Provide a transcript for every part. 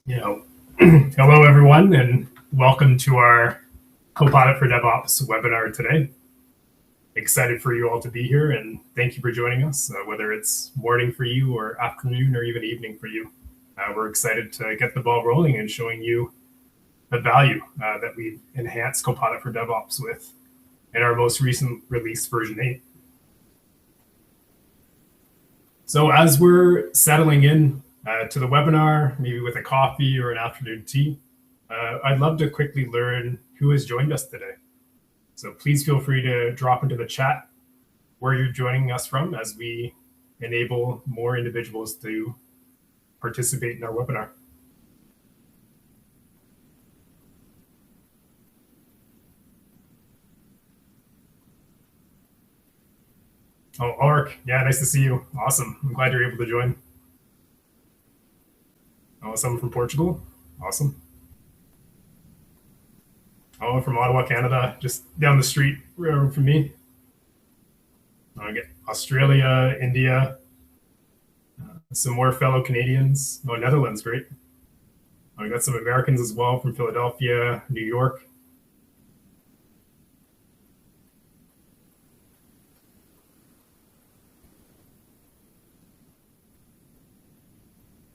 you know, hello everyone, and welcome to our Copilot for DevOps webinar today. Excited for you all to be here, and thank you for joining us, whether it's morning for you or afternoon or even evening for you. We're excited to get the ball rolling and showing you the value that we've enhanced Copilot for DevOps with in our most recent release, version 8. So as we're settling in to the webinar, maybe with a coffee or an afternoon tea, I'd love to quickly learn who has joined us today. So please feel free to drop into the chat where you're joining us from as we enable more individuals to participate in our webinar. Oh, Ulrich, yeah, nice to see you. Awesome. I'm glad you're able to join. Oh, someone from Portugal. Awesome. Oh, from Ottawa, Canada, just down the street from me. I get Australia, India, some more fellow Canadians. Oh, Netherlands, great. I got some Americans as well from Philadelphia, New York.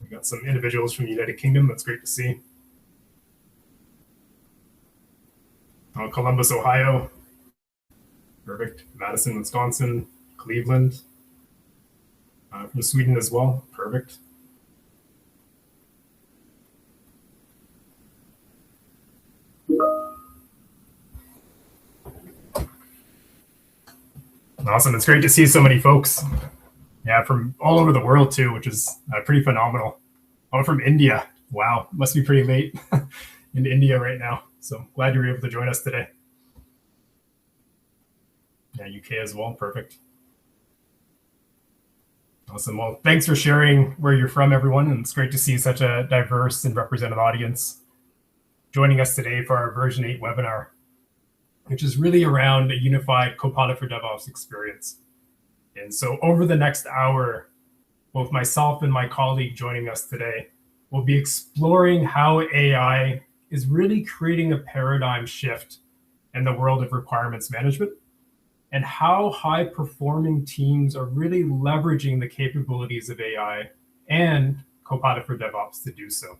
We got some individuals from the United Kingdom. That's great to see. Oh, Columbus, Ohio. Perfect. Madison, Wisconsin, Cleveland. From Sweden as well. Perfect. Awesome. It's great to see so many folks. Yeah, from all over the world too, which is pretty phenomenal. Oh, from India. Wow, must be pretty late in India right now. So glad you were able to join us today. Yeah, UK as well. Perfect. Awesome. Well, thanks for sharing where you're from, everyone. And it's great to see such a diverse and representative audience joining us today for our version 8 webinar, which is really around a unified Copilot for DevOps experience. And so over the next hour, both myself and my colleague joining us today will be exploring how AI is really creating a paradigm shift in the world of requirements management, and how high-performing teams are really leveraging the capabilities of AI and Copilot for DevOps to do so.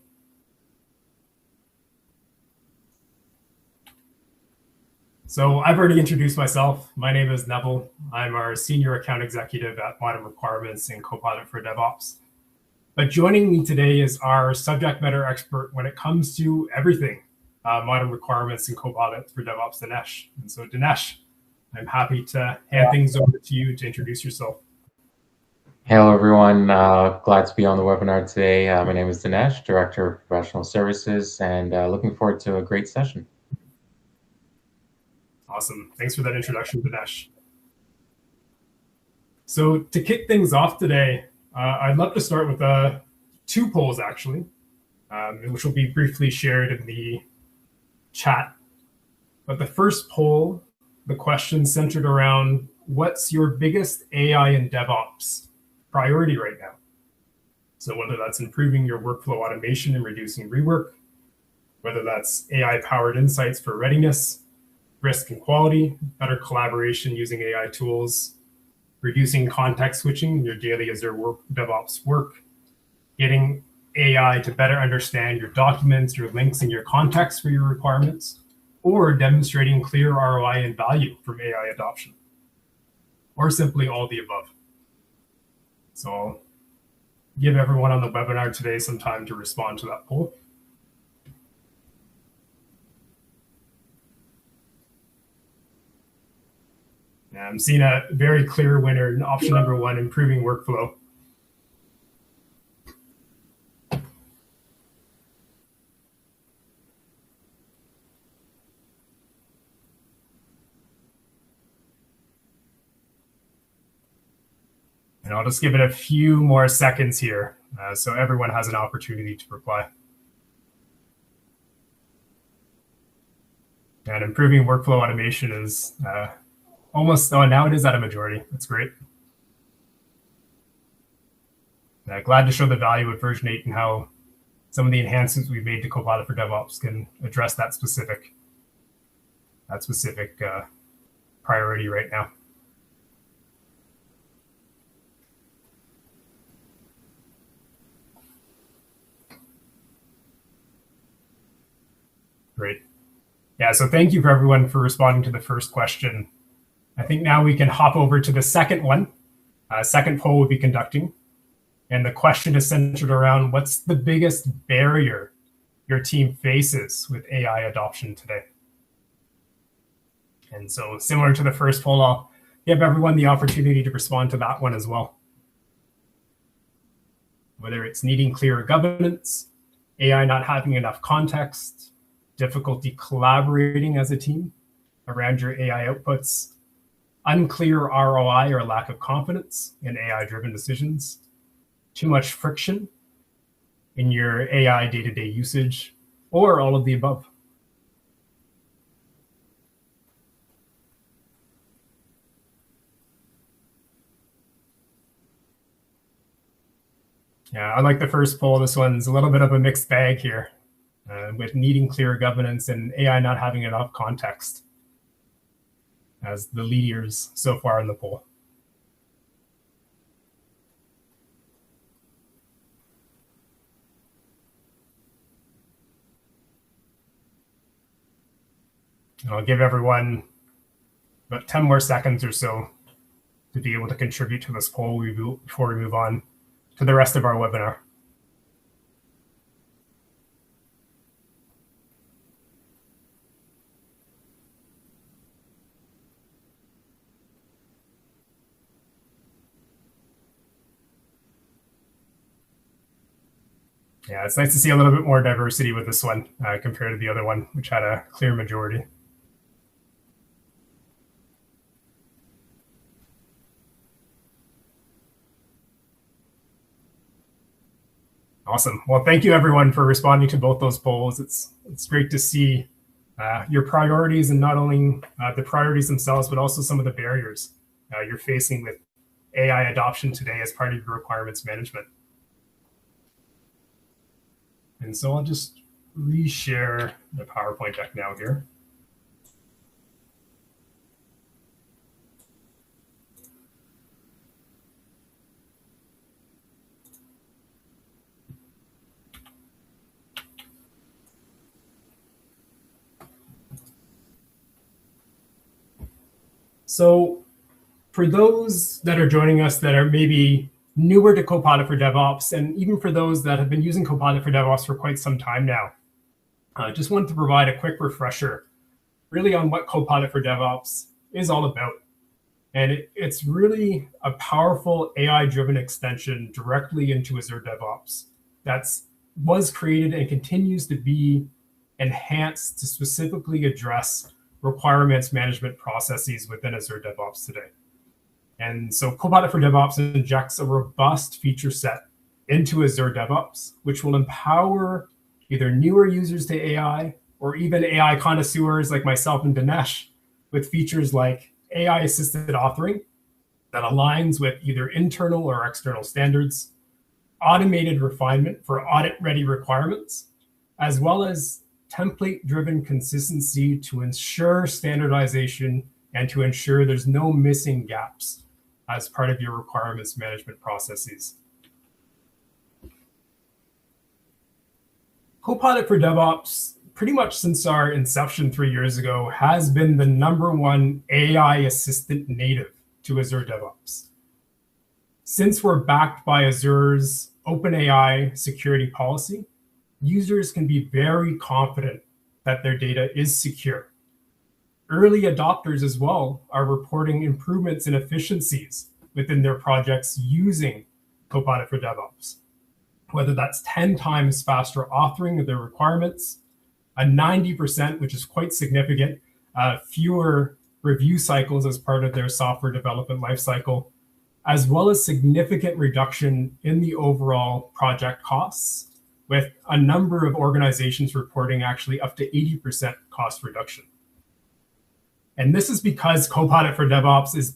So I've already introduced myself. My name is Neville. I'm our Senior Account Executive at Modern Requirements and Copilot for DevOps. But joining me today is our subject matter expert when it comes to everything Modern Requirements and Copilot for DevOps, Dinesh. And so Dinesh, I'm happy to hand things over to you to introduce yourself. Hello, everyone. Glad to be on the webinar today. My name is Dinesh, Director of Professional Services, and looking forward to a great session. Awesome. Thanks for that introduction, Dinesh. So to kick things off today, I'd love to start with two polls, actually, which will be briefly shared in the chat. But the first poll, the question centered around what's your biggest AI and DevOps priority right now? So whether that's improving your workflow automation and reducing rework, whether that's AI-powered insights for readiness, risk and quality, better collaboration using AI tools, reducing context switching in your daily Azure DevOps work, getting AI to better understand your documents, your links, and your context for your requirements, or demonstrating clear ROI and value from AI adoption, or simply all the above. So I'll give everyone on the webinar today some time to respond to that poll. And I'm seeing a very clear winner in option number 1, improving workflow. And I'll just give it a few more seconds here so everyone has an opportunity to reply. And improving workflow automation is almost, now it is at a majority. That's great. Glad to show the value of version 8 and how some of the enhancements we've made to Copilot for DevOps can address that specific priority right now. Great. Yeah, so thank you for everyone for responding to the first question. I think now we can hop over to the second one. Second poll we'll be conducting. And the question is centered around what's the biggest barrier your team faces with AI adoption today? And so similar to the first poll, I'll give everyone the opportunity to respond to that one as well. Whether it's needing clearer governance, AI not having enough context, difficulty collaborating as a team around your AI outputs, unclear ROI or lack of confidence in AI-driven decisions, too much friction in your AI day-to-day usage, or all of the above. Yeah, I like the first poll. This one's a little bit of a mixed bag here, with needing clear governance and AI not having enough context as the leaders so far in the poll. And I'll give everyone about 10 more seconds or so to be able to contribute to this poll before we move on to the rest of our webinar. Yeah, it's nice to see a little bit more diversity with this one compared to the other one, which had a clear majority. Awesome. Well, thank you everyone for responding to both those polls. It's great to see your priorities, and not only the priorities themselves, but also some of the barriers you're facing with AI adoption today as part of your requirements management. And so I'll just reshare the PowerPoint deck now here. So for those that are joining us that are maybe newer to Copilot for DevOps, and even for those that have been using Copilot for DevOps for quite some time now, I just wanted to provide a quick refresher really on what Copilot for DevOps is all about. And it's really a powerful AI-driven extension directly into Azure DevOps that was created and continues to be enhanced to specifically address requirements management processes within Azure DevOps today. And so Copilot for DevOps injects a robust feature set into Azure DevOps, which will empower either newer users to AI or even AI connoisseurs like myself and Dinesh with features like AI-assisted authoring that aligns with either internal or external standards, automated refinement for audit-ready requirements, as well as template-driven consistency to ensure standardization and to ensure there's no missing gaps as part of your requirements management processes. Copilot for DevOps, pretty much since our inception 3 years ago, has been the #1 AI assistant native to Azure DevOps. Since we're backed by Azure's OpenAI security policy, users can be very confident that their data is secure. Early adopters as well are reporting improvements in efficiencies within their projects using Copilot for DevOps, whether that's 10 times faster authoring of their requirements, a 90%, which is quite significant, fewer review cycles as part of their software development lifecycle, as well as significant reduction in the overall project costs, with a number of organizations reporting actually up to 80% cost reduction. And this is because Copilot for DevOps is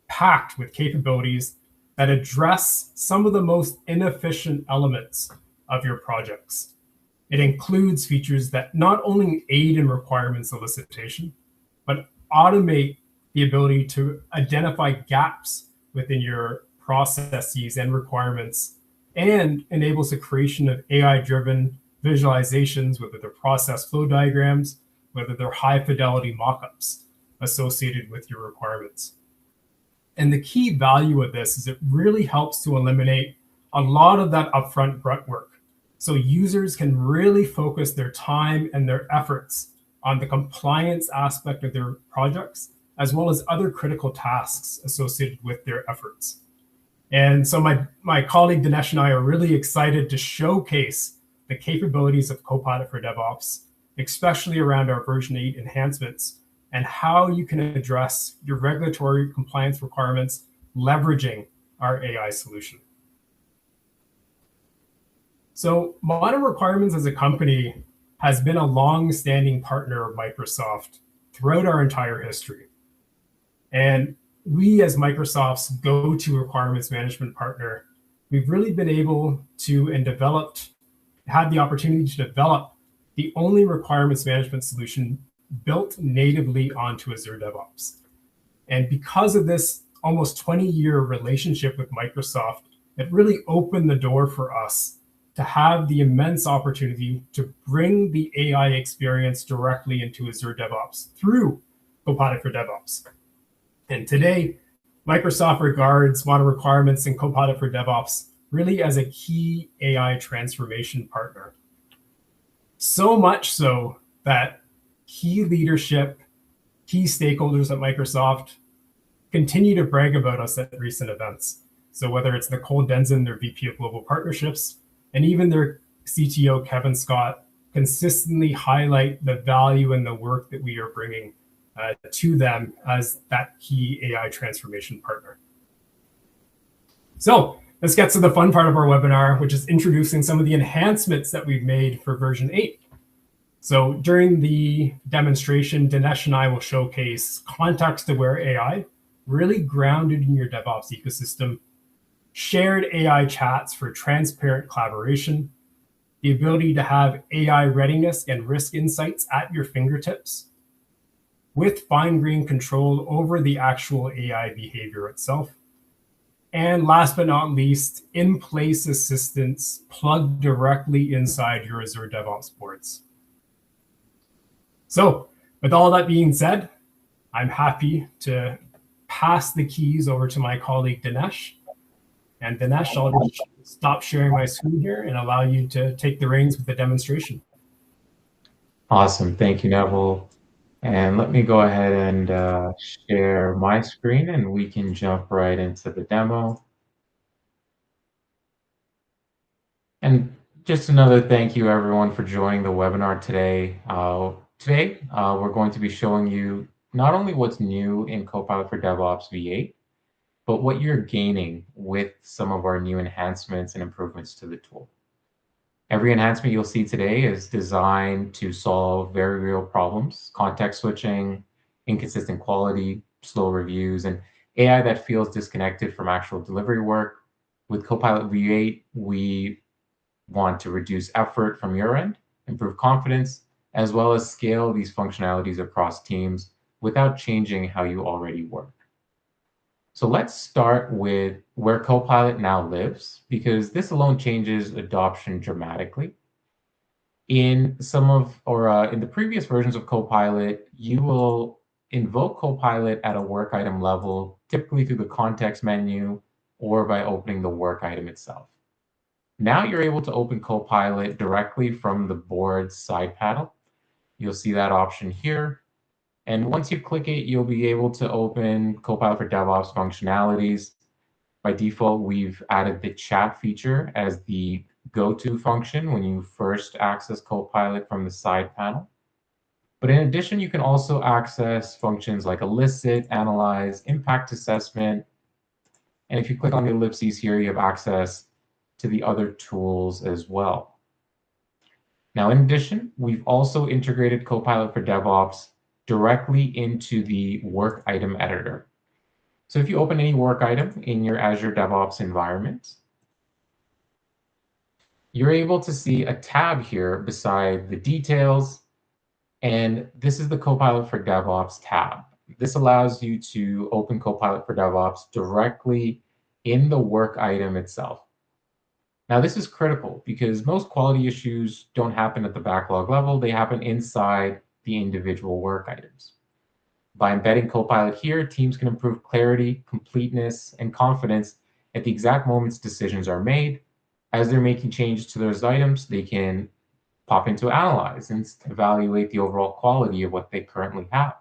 packed with capabilities that address some of the most inefficient elements of your projects. It includes features that not only aid in requirements elicitation, but automate the ability to identify gaps within your processes and requirements, and enables the creation of AI-driven visualizations, whether they're process flow diagrams, whether they're high-fidelity mockups associated with your requirements. And the key value of this is it really helps to eliminate a lot of that upfront grunt work. So users can really focus their time and their efforts on the compliance aspect of their projects, as well as other critical tasks associated with their efforts. And so my colleague Dinesh and I are really excited to showcase the capabilities of Copilot for DevOps, especially around our version 8 enhancements, and how you can address your regulatory compliance requirements leveraging our AI solution. So Modern Requirements as a company has been a long-standing partner of Microsoft throughout our entire history. And we, as Microsoft's go-to requirements management partner, we've really been able to had the opportunity to develop the only requirements management solution built natively onto Azure DevOps. And because of this almost 20-year relationship with Microsoft, it really opened the door for us to have the immense opportunity to bring the AI experience directly into Azure DevOps through Copilot for DevOps. And today, Microsoft regards Modern Requirements and Copilot for DevOps really as a key AI transformation partner. So much so that key leadership, key stakeholders at Microsoft continue to brag about us at recent events. So whether it's Nicole Denson, their VP of Global Partnerships, and even their CTO, Kevin Scott, consistently highlight the value and the work that we are bringing to them as that key AI transformation partner. So let's get to the fun part of our webinar, which is introducing some of the enhancements that we've made for version 8. So during the demonstration, Dinesh and I will showcase context-aware AI, really grounded in your DevOps ecosystem, shared AI chats for transparent collaboration, the ability to have AI readiness and risk insights at your fingertips, with fine-grained control over the actual AI behavior itself. And last but not least, in-place assistance plugged directly inside your Azure DevOps boards. So with all that being said, I'm happy to pass the keys over to my colleague Dinesh. And Dinesh, I'll just stop sharing my screen here and allow you to take the reins with the demonstration. Awesome. Thank you, Neville. And let me go ahead and share my screen, and we can jump right into the demo. And just another thank you, everyone, for joining the webinar today. We're going to be showing you not only what's new in Copilot for DevOps V8, but what you're gaining with some of our new enhancements and improvements to the tool. Every enhancement you'll see today is designed to solve very real problems: context switching, inconsistent quality, slow reviews, and AI that feels disconnected from actual delivery work. With Copilot V8, we want to reduce effort from your end, improve confidence, as well as scale these functionalities across teams without changing how you already work. So let's start with where Copilot now lives, because this alone changes adoption dramatically. In the previous versions of Copilot, you will invoke Copilot at a work item level, typically through the context menu or by opening the work item itself. Now you're able to open Copilot directly from the board's side panel. You'll see that option here. And once you click it, you'll be able to open Copilot for DevOps functionalities. By default, we've added the chat feature as the go-to function when you first access Copilot from the side panel. But in addition, you can also access functions like Elicit, Analyze, Impact Assessment. And if you click on the ellipses here, you have access to the other tools as well. Now, in addition, we've also integrated Copilot for DevOps directly into the work item editor. So if you open any work item in your Azure DevOps environment, you're able to see a tab here beside the details, and this is the Copilot for DevOps tab. This allows you to open Copilot for DevOps directly in the work item itself. Now, this is critical because most quality issues don't happen at the backlog level. They happen inside the individual work items. By embedding Copilot here, teams can improve clarity, completeness, and confidence at the exact moments decisions are made. As they're making changes to those items, they can pop into Analyze and evaluate the overall quality of what they currently have.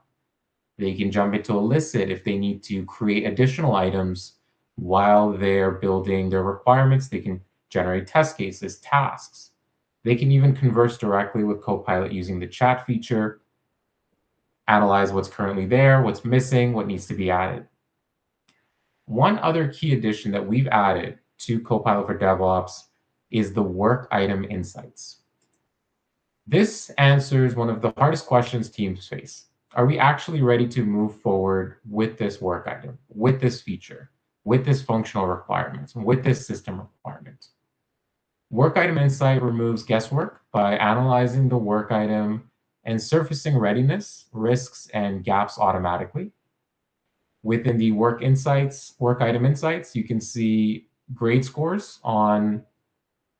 They can jump into Elicit if they need to create additional items while they're building their requirements. They can generate test cases, tasks. They can even converse directly with Copilot using the chat feature, analyze what's currently there, what's missing, what needs to be added. One other key addition that we've added to Copilot for DevOps is the work item insights. This answers one of the hardest questions teams face. Are we actually ready to move forward with this work item, with this feature, with this functional requirements, with this system requirement? Work item insight removes guesswork by analyzing the work item and surfacing readiness, risks, and gaps automatically. Within the work item insights, you can see grade scores on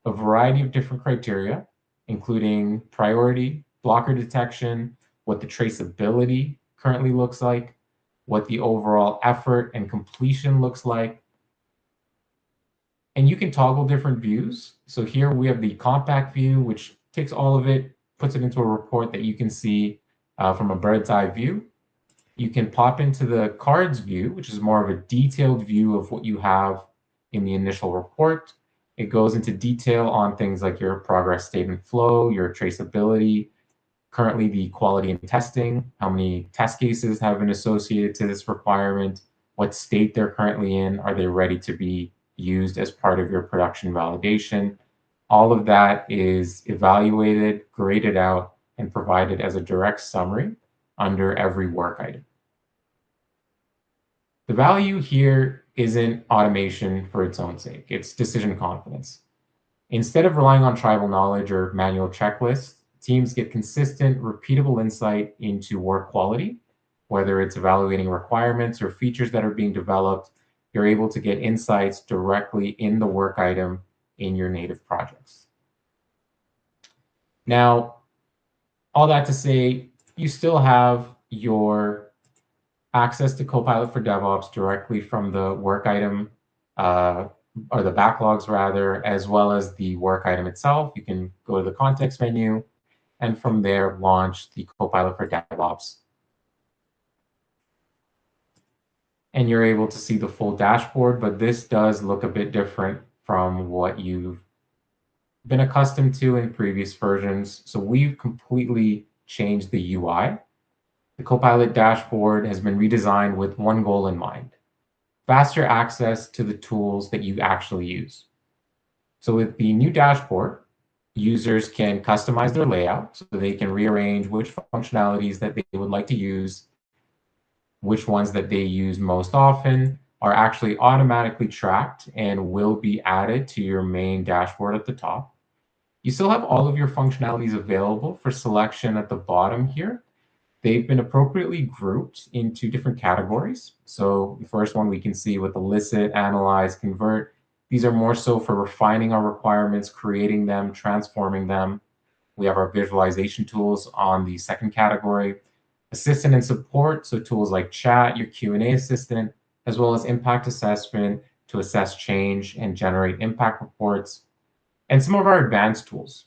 a variety of different criteria, including priority, blocker detection, what the traceability currently looks like, what the overall effort and completion looks like. And you can toggle different views. So here we have the compact view, which takes all of it, puts it into a report that you can see from a bird's eye view. You can pop into the cards view, which is more of a detailed view of what you have in the initial report. It goes into detail on things like your progress statement flow, your traceability, currently the quality and testing, how many test cases have been associated to this requirement, what state they're currently in, are they ready to be used as part of your production validation. All of that is evaluated, graded out, and provided as a direct summary under every work item. The value here isn't automation for its own sake, it's decision confidence. Instead of relying on tribal knowledge or manual checklists, teams get consistent, repeatable insight into work quality, whether it's evaluating requirements or features that are being developed. You're able to get insights directly in the work item in your native projects. Now, all that to say, you still have your access to Copilot for DevOps directly from the work item, or the backlogs rather, as well as the work item itself. You can go to the context menu and from there launch the Copilot for DevOps. And you're able to see the full dashboard, but this does look a bit different from what you've been accustomed to in previous versions. So we've completely changed the UI. The Copilot dashboard has been redesigned with one goal in mind: faster access to the tools that you actually use. So with the new dashboard, users can customize their layout so they can rearrange which functionalities that they would like to use, which ones that they use most often are actually automatically tracked and will be added to your main dashboard at the top. You still have all of your functionalities available for selection at the bottom here. They've been appropriately grouped into different categories. So the first one we can see with Elicit, Analyze, Convert. These are more so for refining our requirements, creating them, transforming them. We have our visualization tools on the second category. Assistant and support, so tools like chat, your Q&A assistant, as well as impact assessment to assess change and generate impact reports. And some of our advanced tools,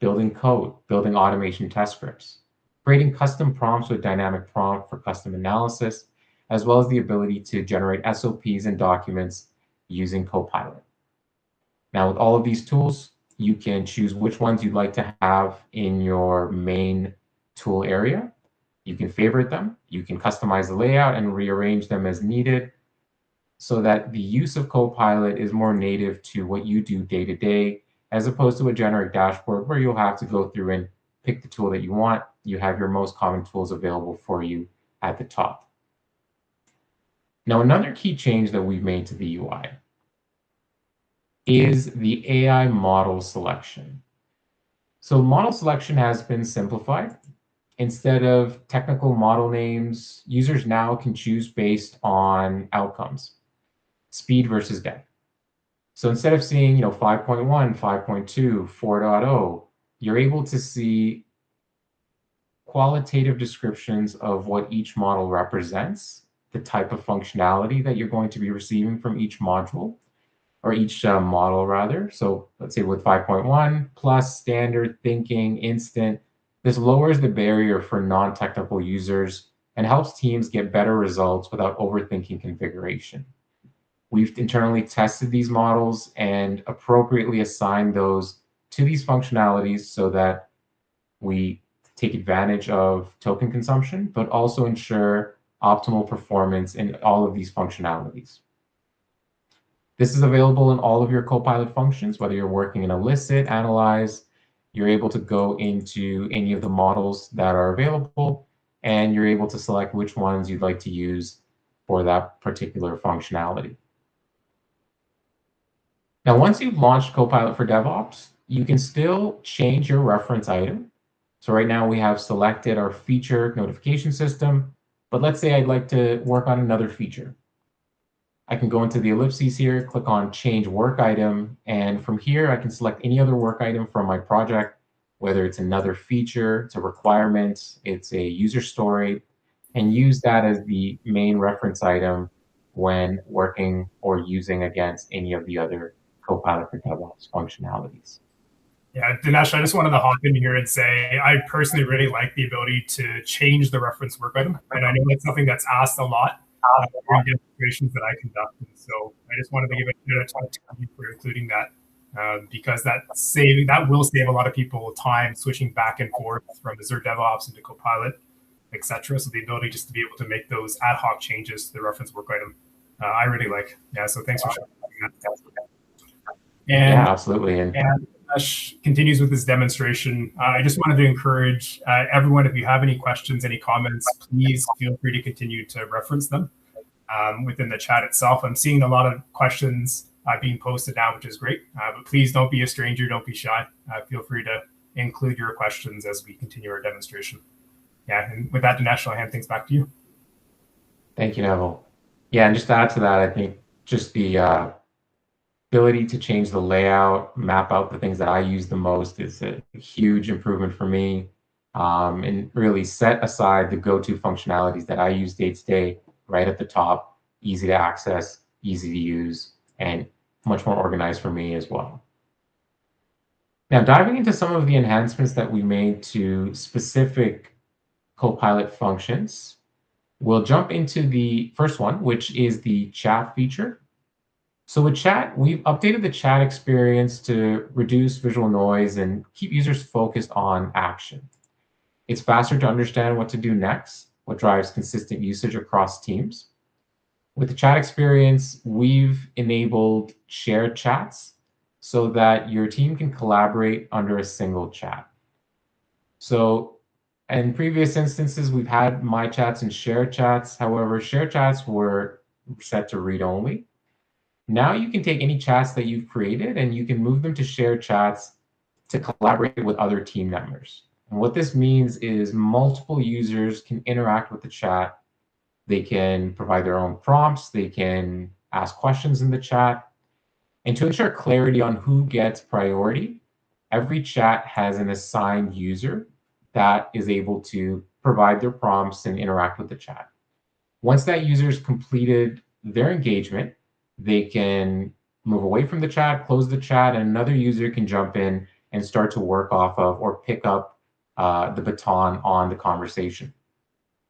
building code, building automation test scripts, creating custom prompts with dynamic prompt for custom analysis, as well as the ability to generate SOPs and documents using Copilot. Now, with all of these tools, you can choose which ones you'd like to have in your main tool area. You can favorite them. You can customize the layout and rearrange them as needed so that the use of Copilot is more native to what you do day to day, as opposed to a generic dashboard where you'll have to go through and pick the tool that you want. You have your most common tools available for you at the top. Now, another key change that we've made to the UI is the AI model selection. So model selection has been simplified. Instead of technical model names, users now can choose based on outcomes, speed versus depth. So instead of seeing, 5.1, 5.2, 4.0, you're able to see qualitative descriptions of what each model represents, the type of functionality that you're going to be receiving from each module, or each model rather. So let's say with 5.1 plus standard, thinking, instant, this lowers the barrier for non-technical users and helps teams get better results without overthinking configuration. We've internally tested these models and appropriately assigned those to these functionalities so that we take advantage of token consumption, but also ensure optimal performance in all of these functionalities. This is available in all of your Copilot functions, whether you're working in Elicit, Analyze, you're able to go into any of the models that are available, and you're able to select which ones you'd like to use for that particular functionality. Now, once you've launched Copilot for DevOps, you can still change your reference item. So right now we have selected our feature notification system, but let's say I'd like to work on another feature. I can go into the ellipses here, click on change work item, and from here I can select any other work item from my project, whether it's another feature, it's a requirement, it's a user story, and use that as the main reference item when working or using against any of the other Copilot for DevOps functionalities. Yeah, Dinesh, I just wanted to hop in here and say I personally really like the ability to change the reference work item. And I know that's something that's asked a lot during demonstrations that I conduct. And so I just wanted to give a ton of time for including that because that will save a lot of people time switching back and forth from Azure DevOps into Copilot, etc. So the ability just to be able to make those ad hoc changes to the reference work item, I really like. Yeah, so thanks for sharing that. And, yeah, absolutely. And Ash continues with this demonstration. I just wanted to encourage everyone, if you have any questions, any comments, please feel free to continue to reference them within the chat itself. I'm seeing a lot of questions being posted now, which is great. But please don't be a stranger. Don't be shy. Feel free to include your questions as we continue our demonstration. Yeah, and with that, Dinesh, I'll hand things back to you. Thank you, Neville. Yeah, and just to add to that, I think just the ability to change the layout, map out the things that I use the most is a huge improvement for me, and really set aside the go-to functionalities that I use day to day right at the top, easy to access, easy to use, and much more organized for me as well. Now, diving into some of the enhancements that we made to specific Copilot functions, we'll jump into the first one, which is the chat feature. So with chat, we've updated the chat experience to reduce visual noise and keep users focused on action. It's faster to understand what to do next, what drives consistent usage across teams. With the chat experience, we've enabled shared chats so that your team can collaborate under a single chat. So in previous instances, we've had my chats and shared chats. However, shared chats were set to read only. Now you can take any chats that you've created and you can move them to shared chats to collaborate with other team members. And what this means is multiple users can interact with the chat. They can provide their own prompts. They can ask questions in the chat. And to ensure clarity on who gets priority, every chat has an assigned user that is able to provide their prompts and interact with the chat. Once that user's completed their engagement, they can move away from the chat, close the chat, and another user can jump in and start to work off of or pick up the baton on the conversation.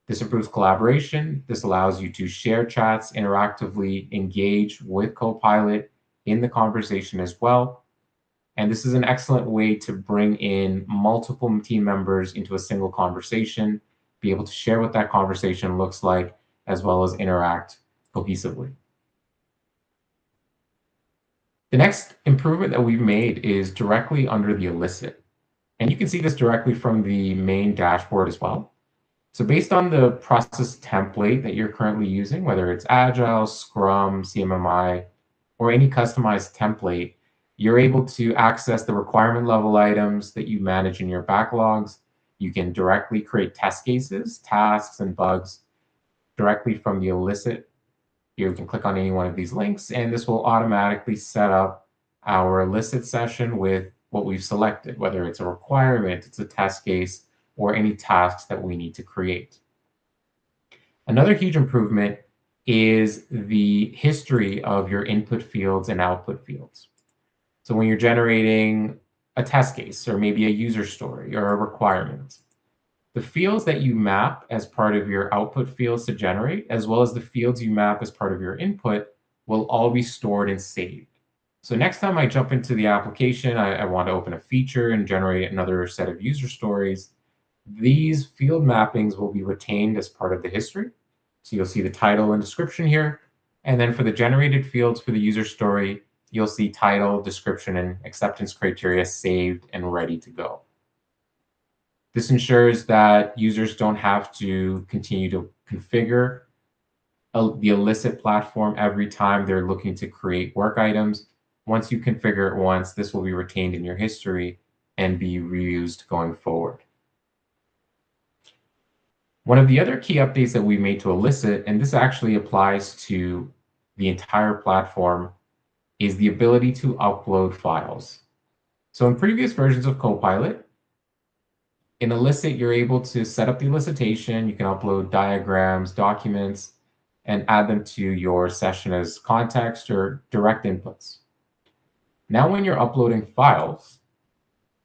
This improves collaboration. This allows you to share chats, interactively engage with Copilot in the conversation as well. And this is an excellent way to bring in multiple team members into a single conversation, be able to share what that conversation looks like, as well as interact cohesively. The next improvement that we've made is directly under the Elicit. And you can see this directly from the main dashboard as well. So based on the process template that you're currently using, whether it's Agile, Scrum, CMMI, or any customized template, You're able to access the requirement level items that you manage in your backlogs. You can directly create test cases, tasks, and bugs directly from the Elicit. You can click on any one of these links, and this will automatically set up our Elicit session with what we've selected, whether it's a requirement, it's a test case, or any tasks that we need to create. Another huge improvement is the history of your input fields and output fields. So when you're generating a test case or maybe a user story or a requirement, the fields that you map as part of your output fields to generate, as well as the fields you map as part of your input, will all be stored and saved. So next time I jump into the application, I want to open a feature and generate another set of user stories, these field mappings will be retained as part of the history. So you'll see the title and description here. And then for the generated fields for the user story, you'll see title, description, and acceptance criteria saved and ready to go. This ensures that users don't have to continue to configure the Elicit platform every time they're looking to create work items. Once you configure it once, this will be retained in your history and be reused going forward. One of the other key updates that we made to Elicit, and this actually applies to the entire platform, is the ability to upload files. So in previous versions of Copilot, in Elicit, you're able to set up the elicitation. You can upload diagrams, documents, and add them to your session as context or direct inputs. Now, when you're uploading files,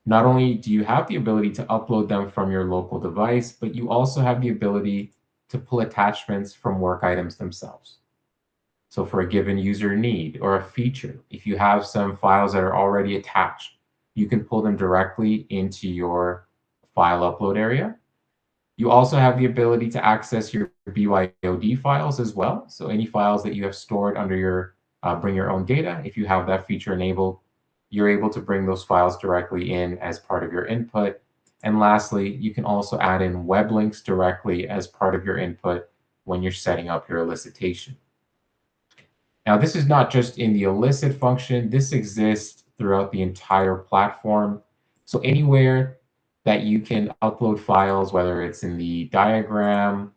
not only do you have the ability to upload them from your local device, but you also have the ability to pull attachments from work items themselves. So for a given user need or a feature, if you have some files that are already attached, you can pull them directly into your file upload area. You also have the ability to access your BYOD files as well. So any files that you have stored under your bring your own data, if you have that feature enabled, you're able to bring those files directly in as part of your input. And lastly, you can also add in web links directly as part of your input when you're setting up your elicitation. Now, this is not just in the Elicit function. This exists throughout the entire platform. So anywhere that you can upload files, whether it's in the diagram,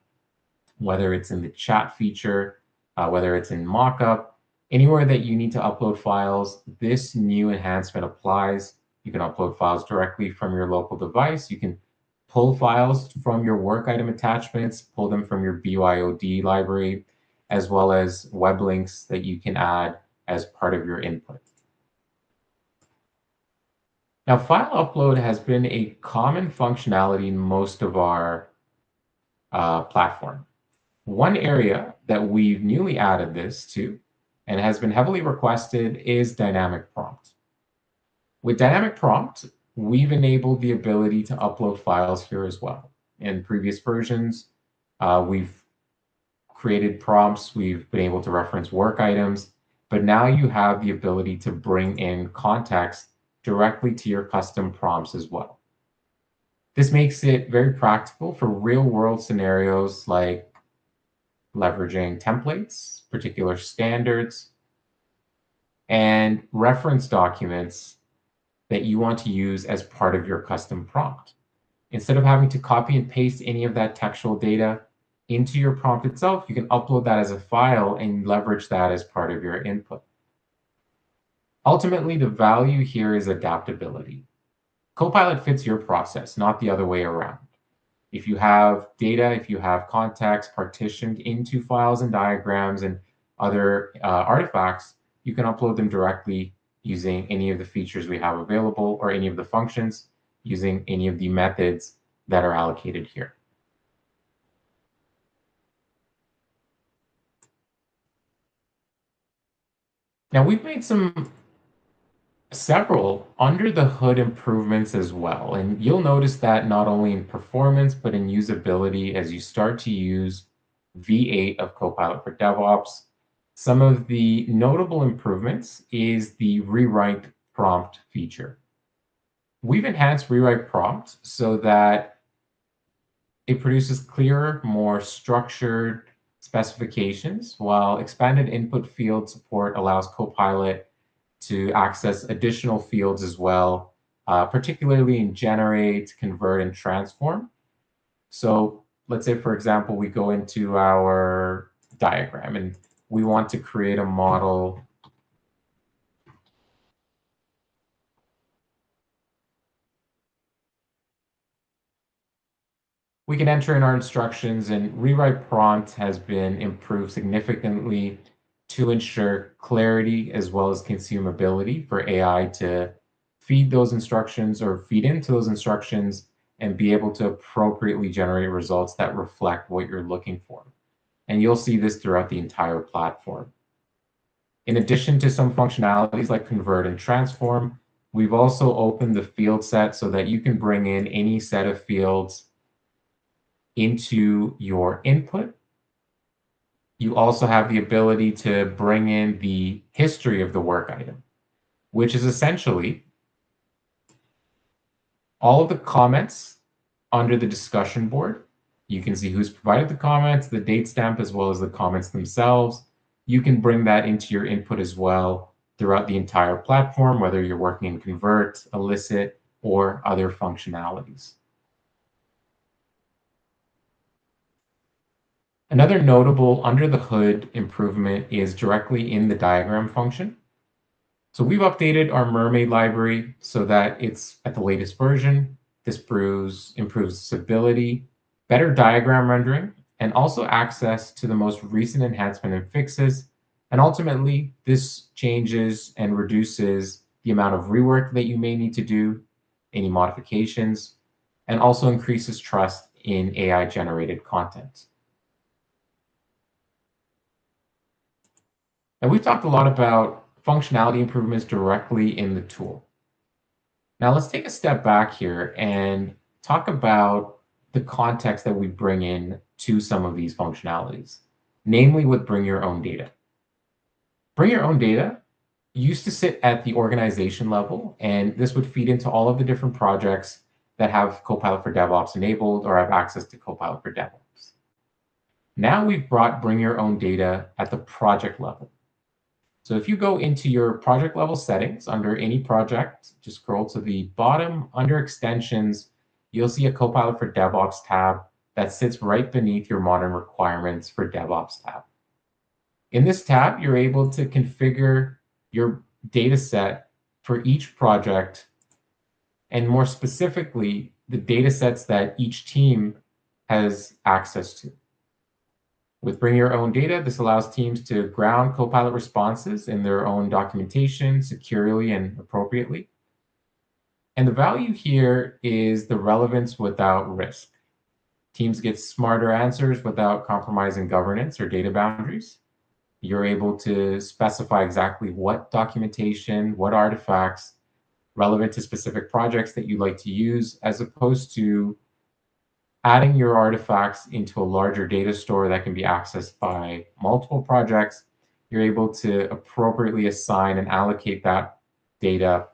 whether it's in the chat feature, whether it's in mockup, anywhere that you need to upload files, this new enhancement applies. You can upload files directly from your local device. You can pull files from your work item attachments, pull them from your BYOD library, as well as web links that you can add as part of your input. Now, file upload has been a common functionality in most of our platform. One area that we've newly added this to and has been heavily requested is dynamic prompt. With dynamic prompt, we've enabled the ability to upload files here as well. In previous versions, we've created prompts, we've been able to reference work items, but now you have the ability to bring in context directly to your custom prompts as well. This makes it very practical for real-world scenarios like leveraging templates, particular standards, and reference documents that you want to use as part of your custom prompt. Instead of having to copy and paste any of that textual data into your prompt itself, you can upload that as a file and leverage that as part of your input. Ultimately, the value here is adaptability. Copilot fits your process, not the other way around. If you have data, if you have context partitioned into files and diagrams and other artifacts, you can upload them directly using any of the features we have available or any of the functions using any of the methods that are allocated here. Now, we've made several under the hood improvements as well. And you'll notice that not only in performance, but in usability as you start to use V8 of Copilot for DevOps. Some of the notable improvements is the rewrite prompt feature. We've enhanced rewrite prompt so that it produces clearer, more structured specifications, while expanded input field support allows Copilot to access additional fields as well, particularly in generate, convert, and transform. So let's say, for example, we go into our diagram and we want to create a model. We can enter in our instructions, and rewrite prompt has been improved significantly to ensure clarity as well as consumability for AI to feed those instructions or feed into those instructions and be able to appropriately generate results that reflect what you're looking for. And you'll see this throughout the entire platform. In addition to some functionalities like convert and transform, we've also opened the field set so that you can bring in any set of fields into your input. You also have the ability to bring in the history of the work item, which is essentially all of the comments under the discussion board. You can see who's provided the comments, the date stamp, as well as the comments themselves. You can bring that into your input as well throughout the entire platform, whether you're working in convert, elicit, or other functionalities. Another notable under the hood improvement is directly in the diagram function. So we've updated our Mermaid library so that it's at the latest version. This improves stability, better diagram rendering, and also access to the most recent enhancement and fixes. And ultimately, this changes and reduces the amount of rework that you may need to do, any modifications, and also increases trust in AI-generated content. And we've talked a lot about functionality improvements directly in the tool. Now let's take a step back here and talk about the context that we bring in to some of these functionalities, namely with bring your own data. Bring your own data used to sit at the organization level, and this would feed into all of the different projects that have Copilot for DevOps enabled or have access to Copilot for DevOps. Now we've brought bring your own data at the project level. So if you go into your project level settings under any project, just scroll to the bottom under extensions, you'll see a Copilot for DevOps tab that sits right beneath your modern requirements for DevOps tab. In this tab, you're able to configure your data set for each project, and more specifically, the data sets that each team has access to. With Bring Your Own Data, this allows teams to ground Copilot responses in their own documentation securely and appropriately. And the value here is the relevance without risk. Teams get smarter answers without compromising governance or data boundaries. You're able to specify exactly what documentation, what artifacts relevant to specific projects that you'd like to use, as opposed to adding your artifacts into a larger data store that can be accessed by multiple projects. You're able to appropriately assign and allocate that data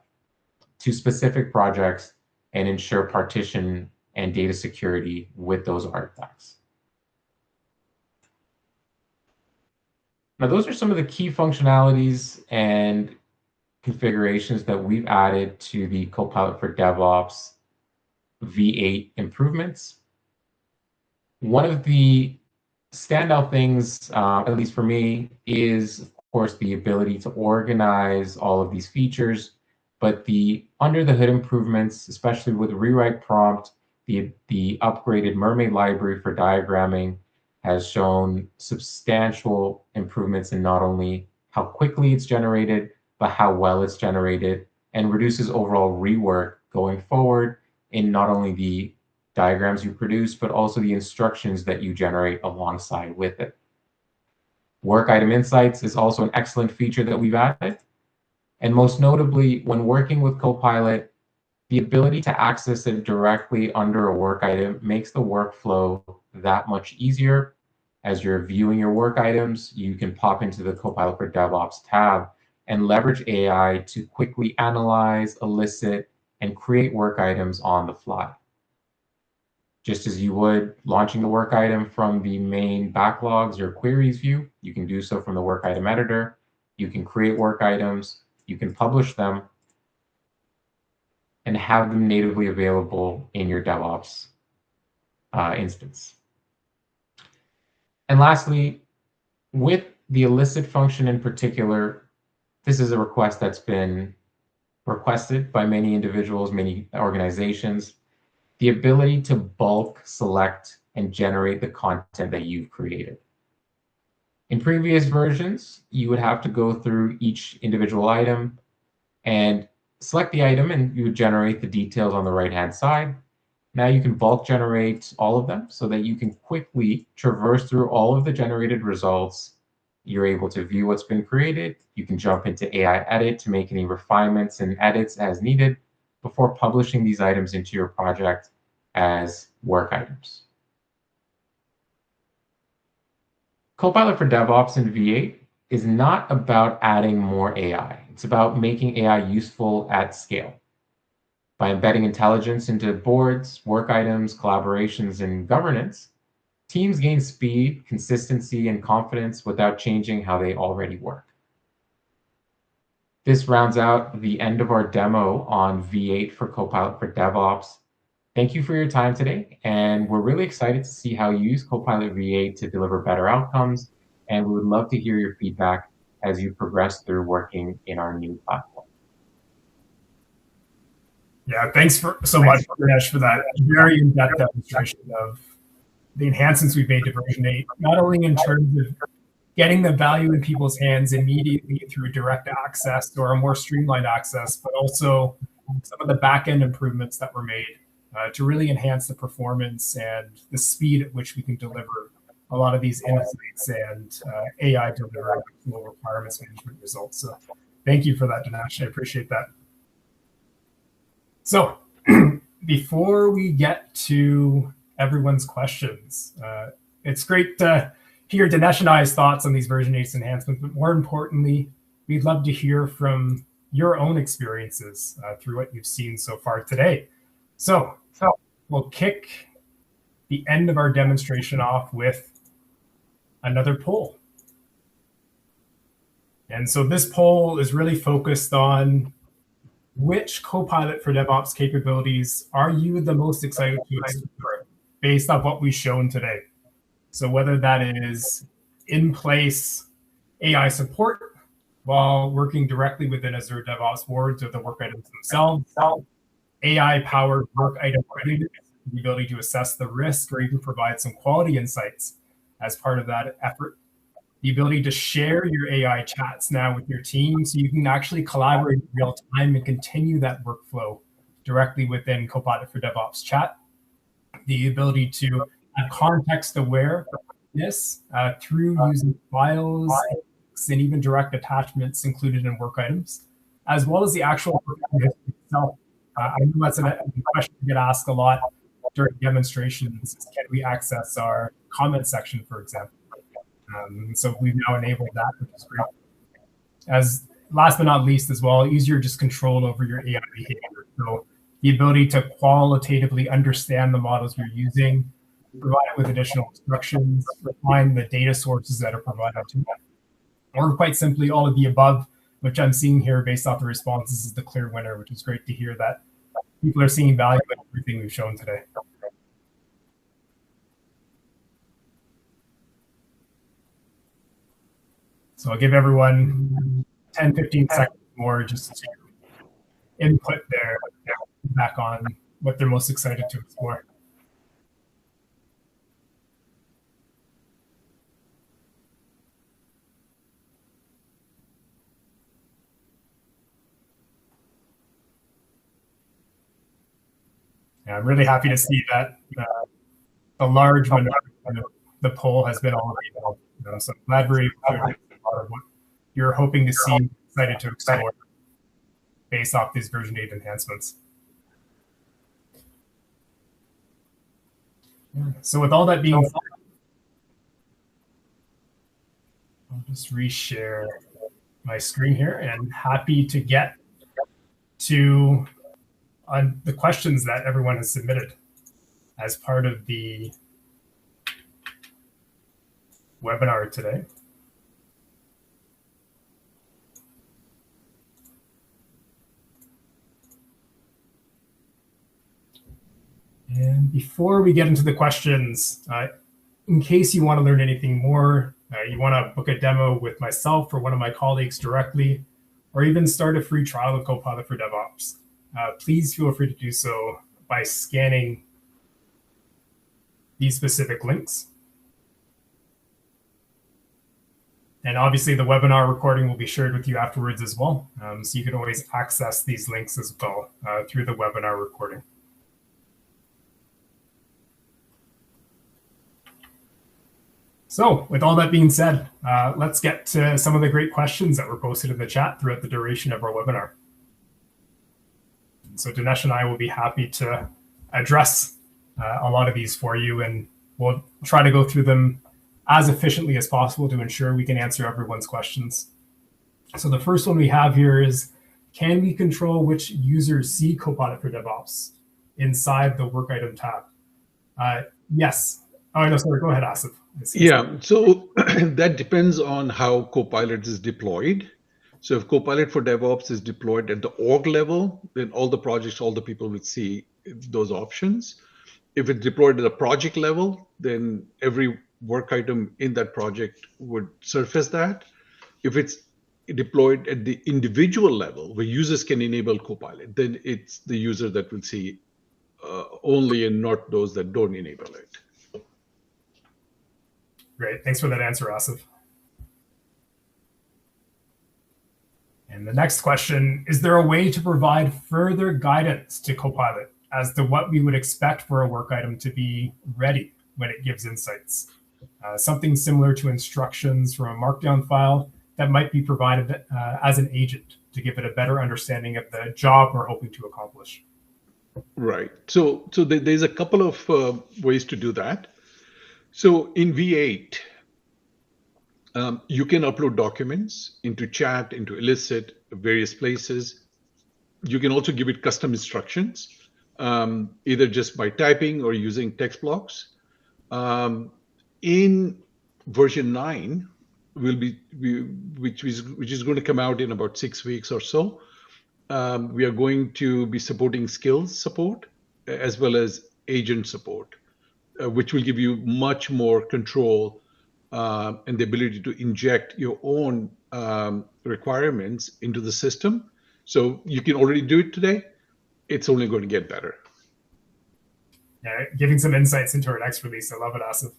to specific projects and ensure partition and data security with those artifacts. Now, those are some of the key functionalities and configurations that we've added to the Copilot for DevOps V8 improvements. One of the standout things, at least for me, is, of course, the ability to organize all of these features. But the under the hood improvements, especially with rewrite prompt, the upgraded Mermaid library for diagramming has shown substantial improvements in not only how quickly it's generated, but how well it's generated, and reduces overall rework going forward in not only the diagrams you produce, but also the instructions that you generate alongside with it. Work item insights is also an excellent feature that we've added. And most notably, when working with Copilot, the ability to access it directly under a work item makes the workflow that much easier. As you're viewing your work items, you can pop into the Copilot for DevOps tab and leverage AI to quickly analyze, elicit, and create work items on the fly. Just as you would launching the work item from the main backlogs or queries view, you can do so from the work item editor. You can create work items, you can publish them and have them natively available in your DevOps instance. And lastly, with the Elicit function in particular, this is a request that's been requested by many individuals, many organizations, the ability to bulk select and generate the content that you've created. In previous versions, you would have to go through each individual item and select the item, and you would generate the details on the right-hand side. Now you can bulk generate all of them so that you can quickly traverse through all of the generated results. You're able to view what's been created. You can jump into AI Edit to make any refinements and edits as needed before publishing these items into your project as work items. Copilot for DevOps in V8 is not about adding more AI. It's about making AI useful at scale. By embedding intelligence into boards, work items, collaborations, and governance, teams gain speed, consistency, and confidence without changing how they already work. This rounds out the end of our demo on V8 for Copilot for DevOps. Thank you for your time today, and we're really excited to see how you use Copilot V8 to deliver better outcomes, and we would love to hear your feedback as you progress through working in our new platform. Yeah, thanks so much, Dinesh, for that very in-depth demonstration of the enhancements we've made to version 8, not only in terms of getting the value in people's hands immediately through direct access or a more streamlined access, but also some of the back-end improvements that were made to really enhance the performance and the speed at which we can deliver a lot of these insights and AI delivery flow requirements management results. So thank you for that, Dinesh. I appreciate that. So before we get to everyone's questions, it's great to hear Dinesh and I's thoughts on these version 8 enhancements, but more importantly, we'd love to hear from your own experiences through what you've seen so far today. So we'll kick the end of our demonstration off with another poll. And so this poll is really focused on which Copilot for DevOps capabilities are you the most excited to explore based on what we've shown today? So whether that is in-place AI support while working directly within Azure DevOps boards or the work items themselves, AI-powered work item readiness, the ability to assess the risk or even provide some quality insights as part of that effort, the ability to share your AI chats now with your team so you can actually collaborate in real time and continue that workflow directly within Copilot for DevOps chat, the ability to have context awareness through using files and even direct attachments included in work items, as well as the actual work history itself. I know that's a question we get asked a lot during demonstrations. Can we access our comment section, for example? So we've now enabled that, which is great. As last but not least as well, easier just control over your AI behavior. So the ability to qualitatively understand the models you're using, provide it with additional instructions, refine the data sources that are provided to it. Or quite simply, all of the above, which I'm seeing here based off the responses is the clear winner, which is great to hear that people are seeing value in everything we've shown today. So I'll give everyone 10, 15 seconds more just to input their feedback on what they're most excited to explore. Yeah, I'm really happy to see that a large minority of the poll has been all available. So I'm glad we're able to a lot of what you're hoping to see, excited to explore based off these version 8 enhancements. So with all that being said, I'll just reshare my screen here and happy to get to on the questions that everyone has submitted as part of the webinar today. And before we get into the questions, in case you want to learn anything more, you want to book a demo with myself or one of my colleagues directly, or even start a free trial of Copilot for DevOps, please feel free to do so by scanning these specific links. And obviously the webinar recording will be shared with you afterwards as well. So you can always access these links as well through the webinar recording. So with all that being said, let's get to some of the great questions that were posted in the chat throughout the duration of our webinar. So Dinesh and I will be happy to address a lot of these for you, and we'll try to go through them as efficiently as possible to ensure we can answer everyone's questions. So the first one we have here is, can we control which users see Copilot for DevOps inside the work item tab? Yes. Oh, no, sorry, go ahead, Asif. Yeah, so that depends on how Copilot is deployed. So if Copilot for DevOps is deployed at the org level, then all the projects, all the people will see those options. If it's deployed at the project level, then every work item in that project would surface that. If it's deployed at the individual level where users can enable Copilot, then it's the user that will see only and not those that don't enable it. Great. Thanks for that answer, Asif. And the next question, is there a way to provide further guidance to Copilot as to what we would expect for a work item to be ready when it gives insights? Something similar to instructions from a markdown file that might be provided as an agent to give it a better understanding of the job we're hoping to accomplish. Right. So there's a couple of ways to do that. So in V8, you can upload documents into chat, into Elicit, various places. You can also give it custom instructions, either just by typing or using text blocks. In version 9, which is going to come out in about 6 weeks or so, we are going to be supporting skills support as well as agent support, which will give you much more control and the ability to inject your own requirements into the system. So you can already do it today. It's only going to get better. Yeah, giving some insights into our next release. I love it, Asif.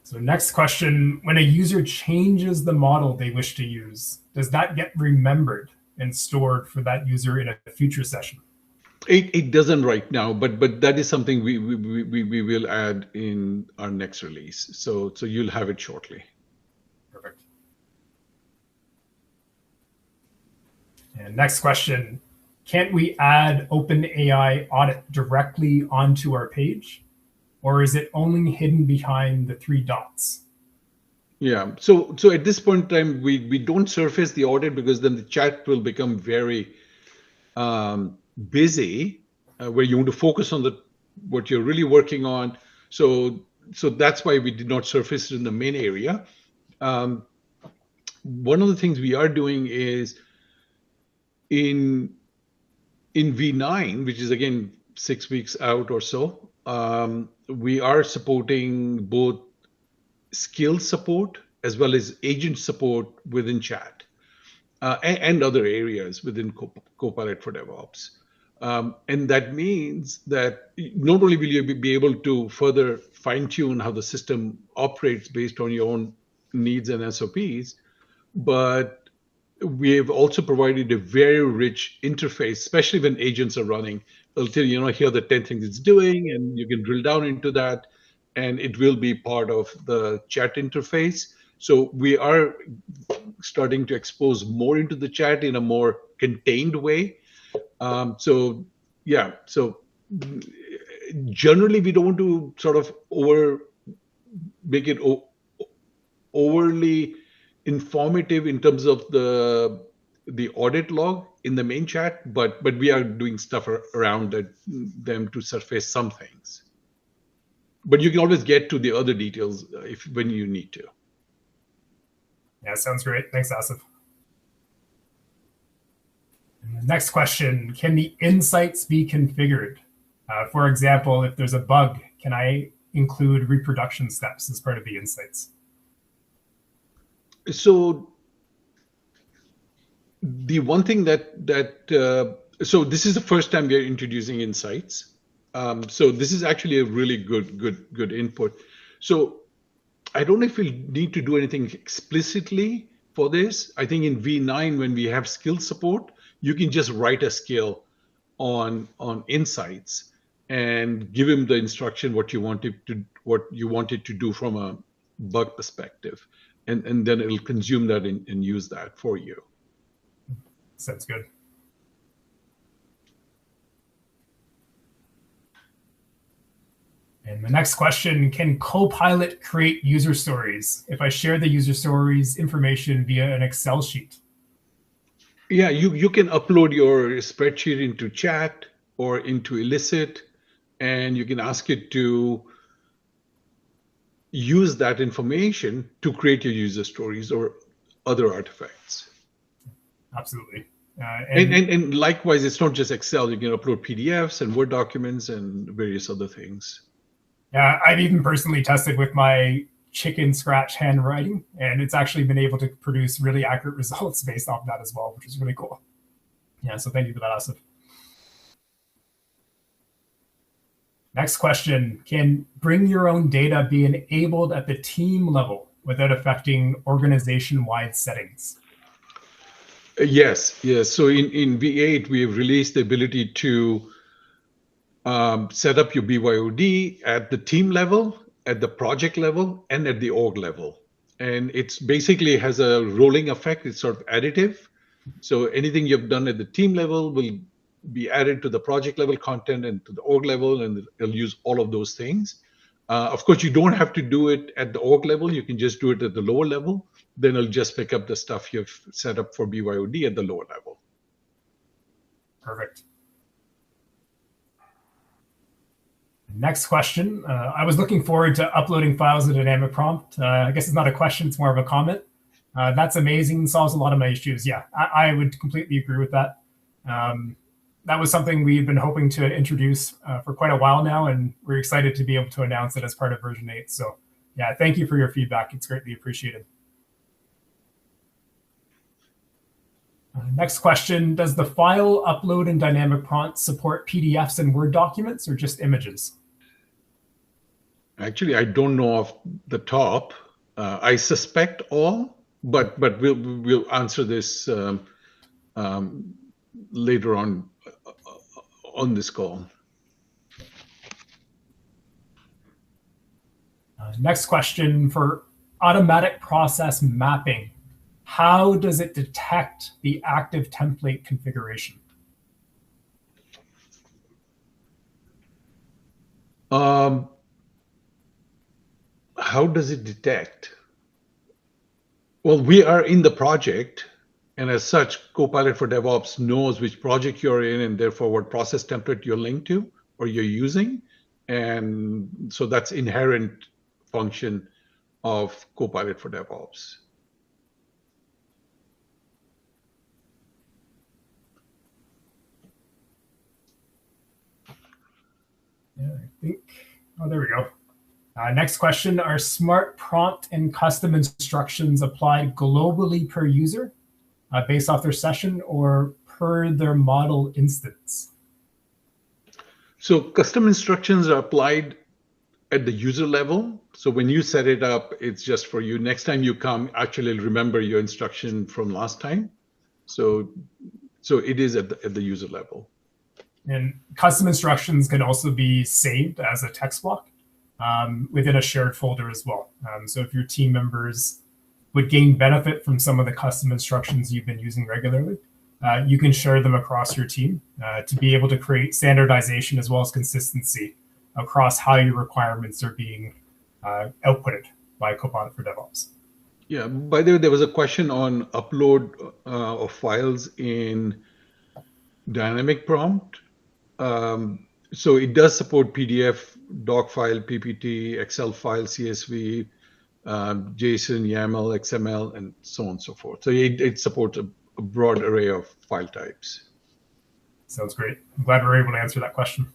So next question, when a user changes the model they wish to use, does that get remembered and stored for that user in a future session? It doesn't right now, but that is something we will add in our next release. So you'll have it shortly. Perfect. And next question, can't we add OpenAI audit directly onto our page? Or is it only hidden behind the 3 dots? Yeah, so at this point in time, we don't surface the audit because then the chat will become very busy, where you want to focus on what you're really working on. So that's why we did not surface it in the main area. One of the things we are doing is in V9, which is again 6 weeks out or so, we are supporting both skill support as well as agent support within chat and other areas within Copilot for DevOps. And that means that not only will you be able to further fine-tune how the system operates based on your own needs and SOPs, but we have also provided a very rich interface, especially when agents are running. It'll tell you, here are the 10 things it's doing, and you can drill down into that, and it will be part of the chat interface. So we are starting to expose more into the chat in a more contained way. So generally we don't want to sort of make it overly informative in terms of the audit log in the main chat, but we are doing stuff around them to surface some things. But you can always get to the other details when you need to. Yeah, sounds great. Thanks, Asif. And the next question, can the insights be configured? For example, if there's a bug, can I include reproduction steps as part of the insights? So the one thing so this is the first time we are introducing insights. So this is actually a really good input. So I don't know if we'll need to do anything explicitly for this. I think in V9, when we have skill support, you can just write a skill on insights and give him the instruction what you want it to do from a bug perspective, and then it'll consume that and use that for you. Sounds good. And the next question, can Copilot create user stories if I share the user stories information via an Excel sheet? Yeah, you can upload your spreadsheet into chat or into Elicit, and you can ask it to use that information to create your user stories or other artifacts. Absolutely. And likewise, it's not just Excel. You can upload PDFs and Word documents and various other things. Yeah, I've even personally tested with my chicken scratch handwriting, and it's actually been able to produce really accurate results based off that as well, which is really cool. Yeah, so thank you for that, Asif. Next question, can bring your own data be enabled at the team level without affecting organization-wide settings? Yes. So in V8, we have released the ability to set up your BYOD at the team level, at the project level, and at the org level. And it's basically has a rolling effect. It's sort of additive. So anything you've done at the team level will be added to the project level content and to the org level, and it'll use all of those things. Of course, you don't have to do it at the org level. You can just do it at the lower level. Then it'll just pick up the stuff you've set up for BYOD at the lower level. Perfect. Next question. I was looking forward to uploading files in dynamic prompt. I guess it's not a question, it's more of a comment. That's amazing, solves a lot of my issues. Yeah, I would completely agree with that. That was something we've been hoping to introduce for quite a while now, and we're excited to be able to announce it as part of version 8. So yeah, thank you for your feedback. It's greatly appreciated. Next question, does the file upload in dynamic prompt support PDFs and Word documents or just images? Actually, I don't know off the top. I suspect all, but we'll answer this later on this call. Next question, for automatic process mapping, how does it detect the active template configuration? How does it detect? Well, we are in the project, and as such, Copilot for DevOps knows which project you're in and therefore what process template you're linked to or you're using. And so that's inherent function of Copilot for DevOps. Yeah, I think, oh, there we go. Next question, are smart prompt and custom instructions applied globally per user based off their session or per their model instance? So custom instructions are applied at the user level. So when you set it up, it's just for you. Next time you come, actually remember your instruction from last time. So it is at the user level. And custom instructions can also be saved as a text block within a shared folder as well. So if your team members would gain benefit from some of the custom instructions you've been using regularly, you can share them across your team to be able to create standardization as well as consistency across how your requirements are being outputted by Copilot for DevOps. Yeah, by the way, there was a question on upload of files in dynamic prompt. So it does support PDF, doc file, PPT, Excel file, CSV, JSON, YAML, XML, and so on and so forth. So it supports a broad array of file types. Sounds great. I'm glad we were able to answer that question.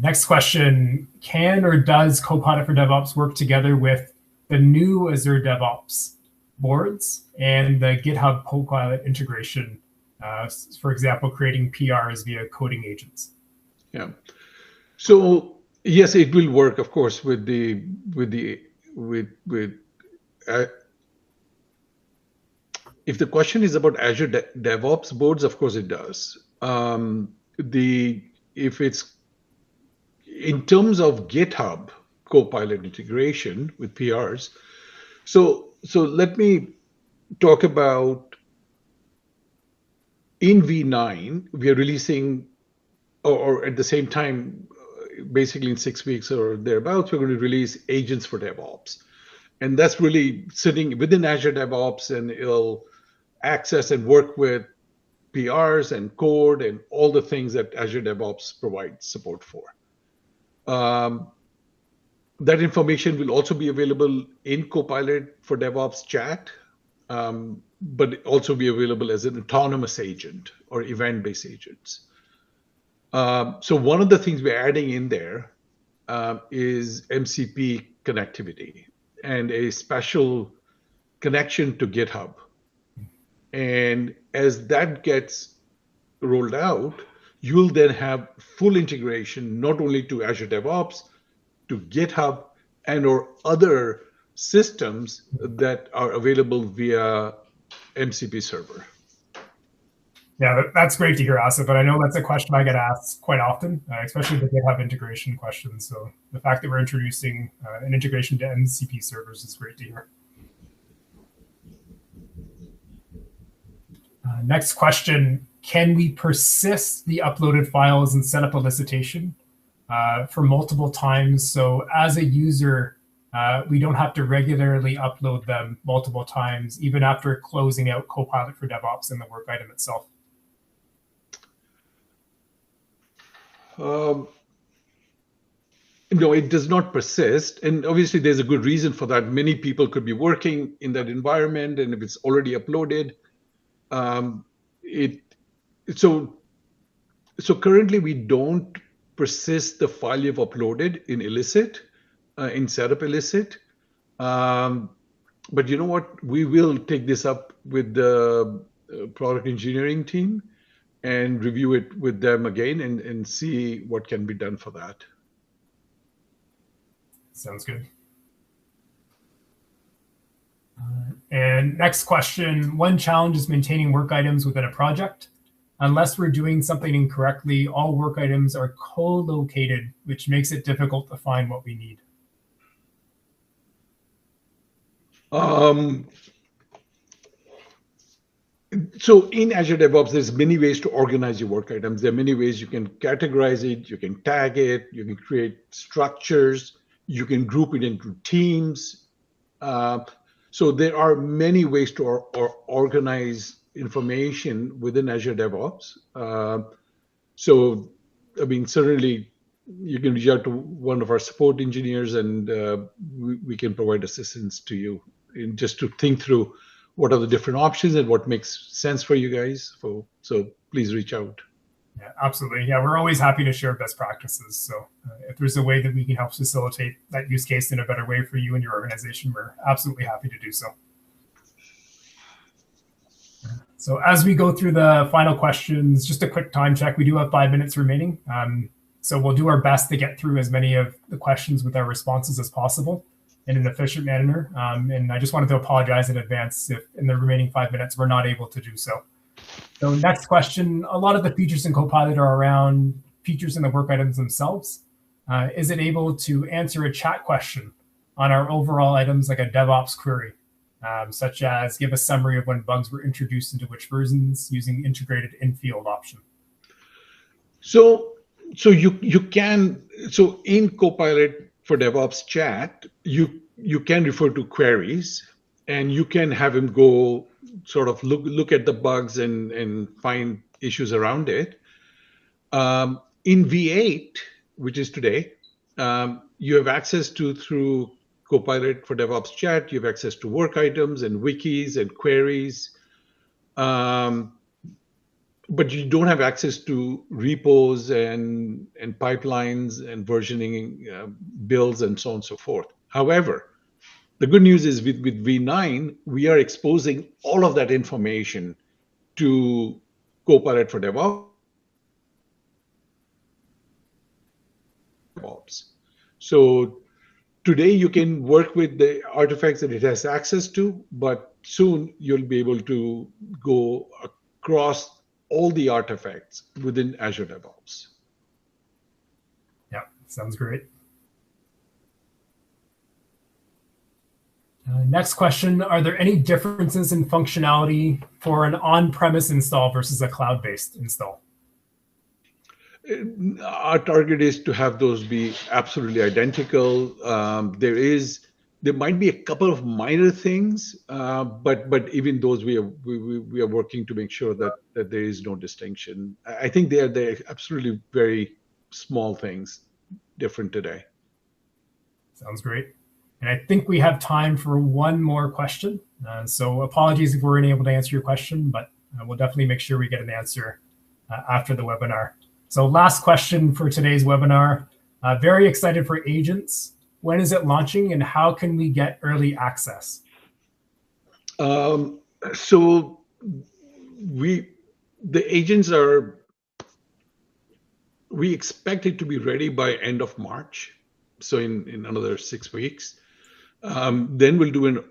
Next question, can or does Copilot for DevOps work together with the new Azure DevOps boards and the GitHub Copilot integration, for example, creating PRs via coding agents? Yeah. So yes, it will work, of course, with if the question is about Azure DevOps boards, of course it does. If it's in terms of GitHub Copilot integration with PRs, so let me talk about in V9, we are releasing, or at the same time, basically in 6 weeks or thereabouts, we're going to release agents for DevOps. And that's really sitting within Azure DevOps, and it'll access and work with PRs and code and all the things that Azure DevOps provides support for. That information will also be available in Copilot for DevOps chat, but also be available as an autonomous agent or event-based agents. So one of the things we're adding in there is MCP connectivity and a special connection to GitHub. And as that gets rolled out, you'll then have full integration, not only to Azure DevOps, to GitHub and or other systems that are available via MCP server. Yeah, that's great to hear, Asif, but I know that's a question I get asked quite often, especially the GitHub integration question. So the fact that we're introducing an integration to MCP servers is great to hear. Next question, can we persist the uploaded files and set up elicitation for multiple times? So as a user, we don't have to regularly upload them multiple times, even after closing out Copilot for DevOps and the work item itself. No, it does not persist. And obviously, there's a good reason for that. Many people could be working in that environment, and if it's already uploaded, so currently we don't persist the file you've uploaded in Elicit, in setup Elicit. But you know what? We will take this up with the product engineering team and review it with them again and see what can be done for that. Sounds good. And next question, one challenge is maintaining work items within a project. Unless we're doing something incorrectly, all work items are co-located, which makes it difficult to find what we need. So in Azure DevOps, there's many ways to organize your work items. There are many ways you can categorize it, you can tag it, you can create structures, you can group it into teams. So there are many ways to organize information within Azure DevOps. So, I mean, certainly you can reach out to one of our support engineers, and we can provide assistance to you in just to think through what are the different options and what makes sense for you guys. So please reach out. Yeah, absolutely. Yeah, we're always happy to share best practices. So if there's a way that we can help facilitate that use case in a better way for you and your organization, we're absolutely happy to do so. So as we go through the final questions, just a quick time check. We do have 5 minutes remaining. So we'll do our best to get through as many of the questions with our responses as possible in an efficient manner. And I just wanted to apologize in advance if in the remaining 5 minutes we're not able to do so. So next question, a lot of the features in Copilot are around features in the work items themselves. Is it able to answer a chat question on our overall items like a DevOps query, such as give a summary of when bugs were introduced into which versions using integrated in-field option? So you can, so in Copilot for DevOps chat, you can refer to queries, and you can have him go sort of look at the bugs and find issues around it. In V8, which is today, you have access to, through Copilot for DevOps chat, you have access to work items and wikis and queries. but you don't have access to repos and pipelines and versioning builds and so on and so forth. However, the good news is with V9, we are exposing all of that information to Copilot for DevOps. So today you can work with the artifacts that it has access to, but soon you'll be able to go across all the artifacts within Azure DevOps. Yeah, sounds great. Next question, are there any differences in functionality for an on-premise install versus a cloud-based install? Our target is to have those be absolutely identical. There might be a couple of minor things, but even those we are working to make sure that there is no distinction. I think they're absolutely very small things different today. Sounds great. And I think we have time for one more question. So apologies if we weren't able to answer your question, but we'll definitely make sure we get an answer after the webinar. So last question for today's webinar. Very excited for agents. When is it launching and how can we get early access? So the agents we expect it to be ready by end of March. So in another 6 weeks. Then we'll do an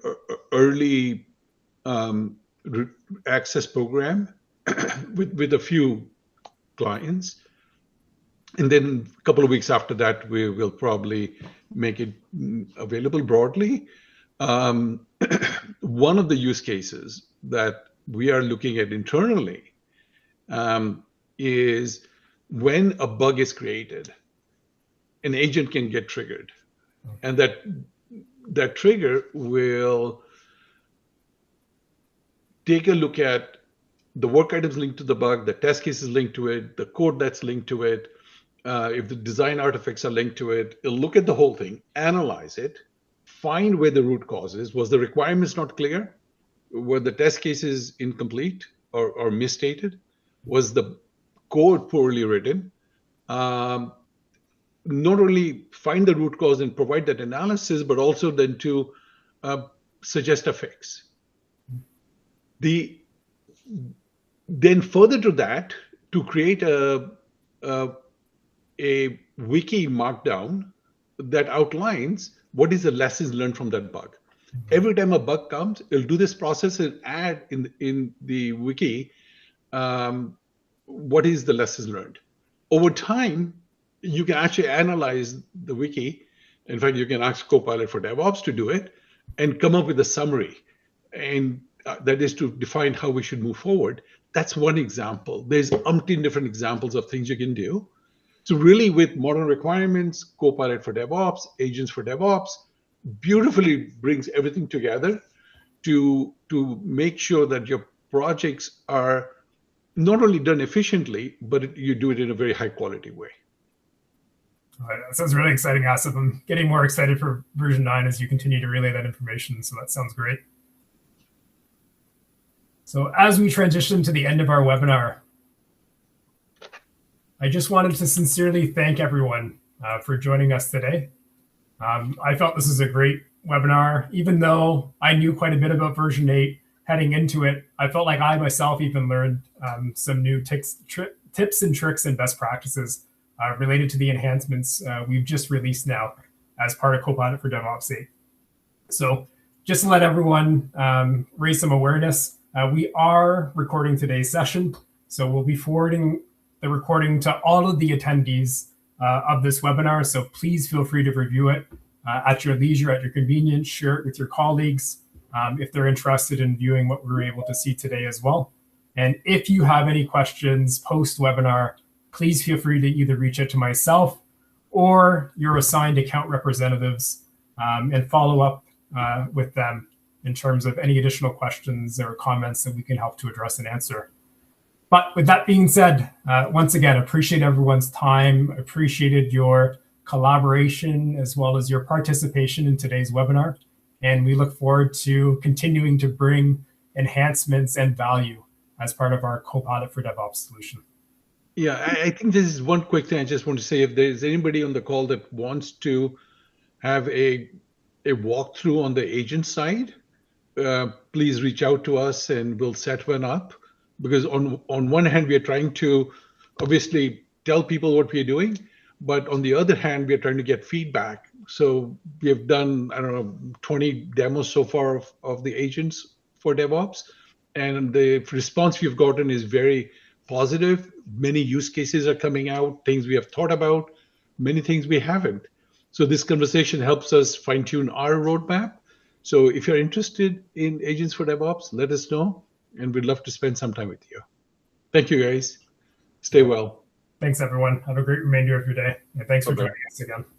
early access program with a few clients. And then a couple of weeks after that, we will probably make it available broadly. One of the use cases that we are looking at internally is when a bug is created, an agent can get triggered. And that trigger will take a look at the work items linked to the bug, the test cases linked to it, the code that's linked to it. If the design artifacts are linked to it, it'll look at the whole thing, analyze it, find where the root cause is. Was the requirements not clear? Were the test cases incomplete or misstated? Was the code poorly written? Not only find the root cause and provide that analysis, but also then to suggest a fix. Then further to that, to create a wiki markdown that outlines what is the lessons learned from that bug. Every time a bug comes, it'll do this process and add in the wiki what is the lessons learned. Over time, you can actually analyze the wiki. In fact, you can ask Copilot for DevOps to do it and come up with a summary. And that is to define how we should move forward. That's one example. There's umpteen different examples of things you can do. So really with modern requirements, Copilot for DevOps, agents for DevOps, beautifully brings everything together to make sure that your projects are not only done efficiently, but you do it in a very high quality way. That sounds really exciting, Asif. I'm getting more excited for version 9 as you continue to relay that information. So that sounds great. So as we transition to the end of our webinar, I just wanted to sincerely thank everyone for joining us today. I felt this is a great webinar. Even though I knew quite a bit about version 8 heading into it, I felt like I myself even learned some new tips and tricks and best practices related to the enhancements we've just released now as part of Copilot for DevOps 8. So just to let everyone raise some awareness, we are recording today's session. So we'll be forwarding the recording to all of the attendees of this webinar. So please feel free to review it at your leisure, at your convenience, share it with your colleagues if they're interested in viewing what we were able to see today as well. And if you have any questions post-webinar, please feel free to either reach out to myself or your assigned account representatives and follow up with them in terms of any additional questions or comments that we can help to address and answer. But with that being said, once again, appreciate everyone's time, appreciated your collaboration as well as your participation in today's webinar. And we look forward to continuing to bring enhancements and value as part of our Copilot for DevOps solution. Yeah, I think this is one quick thing I just want to say. If there's anybody on the call that wants to have a walkthrough on the agent side, please reach out to us and we'll set one up. Because on one hand, we are trying to obviously tell people what we are doing, but on the other hand, we are trying to get feedback. So we have done, I don't know, 20 demos so far of the agents for DevOps, and the response we've gotten is very positive. Many use cases are coming out, things we have thought about, many things we haven't. So this conversation helps us fine tune our roadmap. So if you're interested in agents for DevOps, let us know, and we'd love to spend some time with you. Thank you, guys. Stay well. Thanks, everyone. Have a great remainder of your day. And thanks for Bye-bye. joining us again.